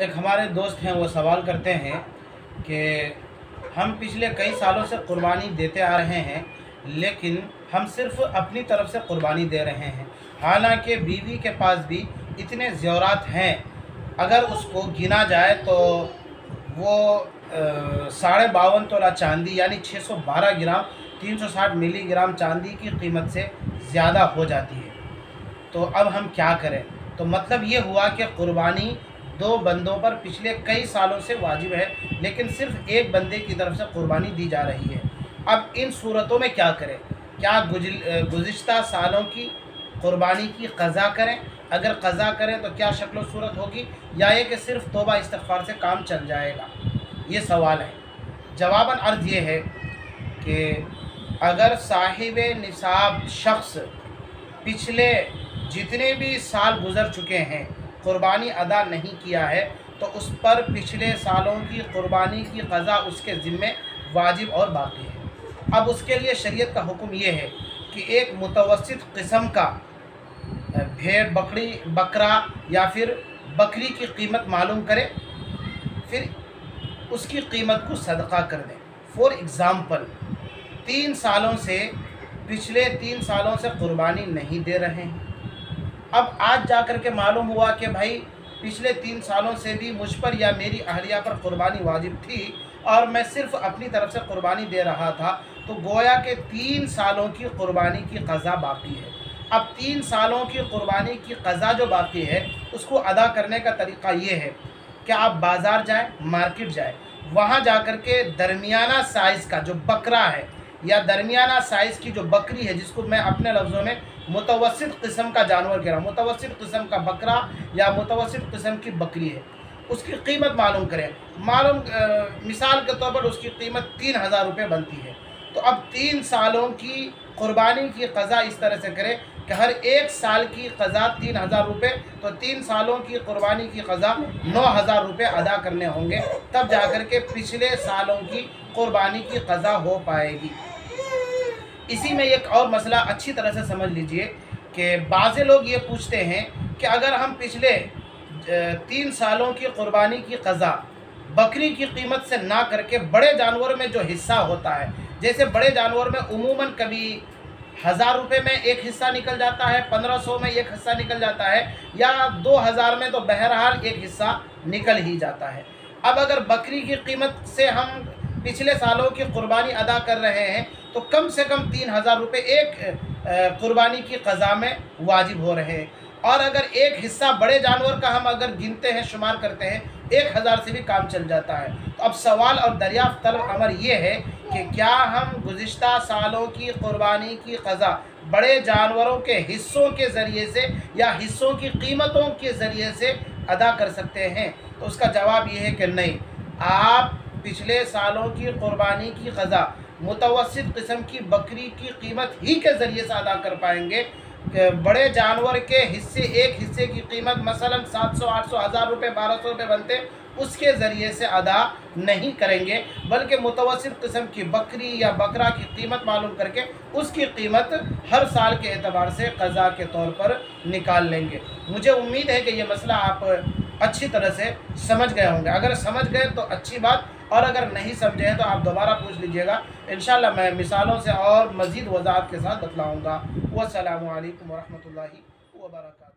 एक हमारे दोस्त हैं, वो सवाल करते हैं कि हम पिछले कई सालों से कुर्बानी देते आ रहे हैं, लेकिन हम सिर्फ अपनी तरफ से कुर्बानी दे रहे हैं। हालांकि बीवी के पास भी इतने ज़ेवरात हैं, अगर उसको गिना जाए तो वो 52.5 तोला चांदी यानी 612 ग्राम 360 मिलीग्राम चांदी की कीमत से ज़्यादा हो जाती है। तो अब हम क्या करें? तो मतलब ये हुआ कि कुर्बानी दो बंदों पर पिछले कई सालों से वाजिब है, लेकिन सिर्फ एक बंदे की तरफ से कुर्बानी दी जा रही है। अब इन सूरतों में क्या करें? क्या गुज़िश्ता सालों की कुर्बानी की क़ज़ा करें? अगर क़ज़ा करें तो क्या शक्ल सूरत होगी, या ये कि सिर्फ तौबा इस्तिग़फ़ार से काम चल जाएगा? ये सवाल है। जवाबन अर्ज़ ये है कि अगर साहिब निसाब शख्स पिछले जितने भी साल गुज़र चुके हैं कुर्बानी अदा नहीं किया है, तो उस पर पिछले सालों की कुर्बानी की क़ज़ा उसके ज़िम्मे वाजिब और बाकी है। अब उसके लिए शरीयत का हुक्म ये है कि एक मुतवस्सित किस्म का भेड़, बकरी, बकरा या फिर बकरी की कीमत मालूम करे, फिर उसकी कीमत को सदका कर दें। फॉर एग्ज़ाम्पल, 3 सालों से पिछले 3 सालों से कुर्बानी नहीं दे रहे हैं। अब आज जा कर के मालूम हुआ कि भाई पिछले 3 सालों से भी मुझ पर या मेरी अहलिया पर कुर्बानी वाजिब थी और मैं सिर्फ अपनी तरफ से कुर्बानी दे रहा था, तो गोया के 3 सालों की कुर्बानी की क़ज़ा बाकी है। अब 3 सालों की कुर्बानी की क़ज़ा जो बाकी है, उसको अदा करने का तरीक़ा ये है कि आप बाज़ार जाएँ, मार्केट जाएँ, वहाँ जा कर के दरमियाना साइज़ का जो बकरा है या दरमियाना साइज़ की जो बकरी है, जिसको मैं अपने लफ्ज़ों में मुतवस्सित किस्म का जानवर कह रहा हूँ, मुतवस्सित किस्म का बकरा या मुतवस्सित किस्म की बकरी है, उसकी कीमत मालूम करें। मिसाल के तौर पर उसकी कीमत 3000 रुपये बनती है। तो अब 3 सालों की कुर्बानी की क़ज़ा इस तरह से करें कि हर 1 साल की क़ज़ा 3000 रुपये, तो 3 सालों की कुर्बानी की क़ज़ा 9000 रुपये अदा करने होंगे, तब जाकर के पिछले सालों की कुर्बानी की क़ज़ा हो पाएगी। इसी में एक और मसला अच्छी तरह से समझ लीजिए कि बाज़ लोग ये पूछते हैं कि अगर हम पिछले 3 सालों की कुर्बानी की क़ज़ा बकरी की कीमत से ना करके बड़े जानवर में जो हिस्सा होता है, जैसे बड़े जानवर में उमूमन कभी 1000 रुपये में एक हिस्सा निकल जाता है, 1500 में एक हिस्सा निकल जाता है, या 2000 में तो बहरहाल एक हिस्सा निकल ही जाता है। अब अगर बकरी की कीमत से हम पिछले सालों की कुर्बानी अदा कर रहे हैं, तो कम से कम 3000 रुपये एक कुर्बानी की क़ज़ा में वाजिब हो रहे हैं। और अगर एक हिस्सा बड़े जानवर का हम अगर गिनते हैं, शुमार करते हैं, 1000 से भी काम चल जाता है। तो अब सवाल और दरियाफ़्त तलब अमर ये है कि क्या हम गुज़िश्ता सालों की कुर्बानी की क़ज़ा बड़े जानवरों के हिस्सों के ज़रिए से या हिस्सों की कीमतों के ज़रिए से अदा कर सकते हैं? तो उसका जवाब ये है कि नहीं। आप पिछले सालों की कुर्बानी की क़ज़ा मुतवस्सित किस्म की बकरी की कीमत ही के ज़रिए से अदा कर पाएंगे। बड़े जानवर के हिस्से, एक हिस्से की कीमत मसलन 700, 800, 1000 रुपये, 1200 रुपये बनते, उसके ज़रिए से अदा नहीं करेंगे, बल्कि मुतवस्सित किस्म की बकरी या बकरा की कीमत मालूम करके उसकी कीमत हर साल के एतबार से क़ज़ा के तौर पर निकाल लेंगे। मुझे उम्मीद है कि ये मसला आप अच्छी तरह से समझ गए होंगे। अगर समझ गए तो अच्छी बात, और अगर नहीं समझे हैं तो आप दोबारा पूछ लीजिएगा। इंशाअल्लाह मैं मिसालों से और मज़ीद वज़ाहत के साथ बतलाऊँगा। वस्सलामु अलैकुम वरहमतुल्लाहि वबरकातुहू।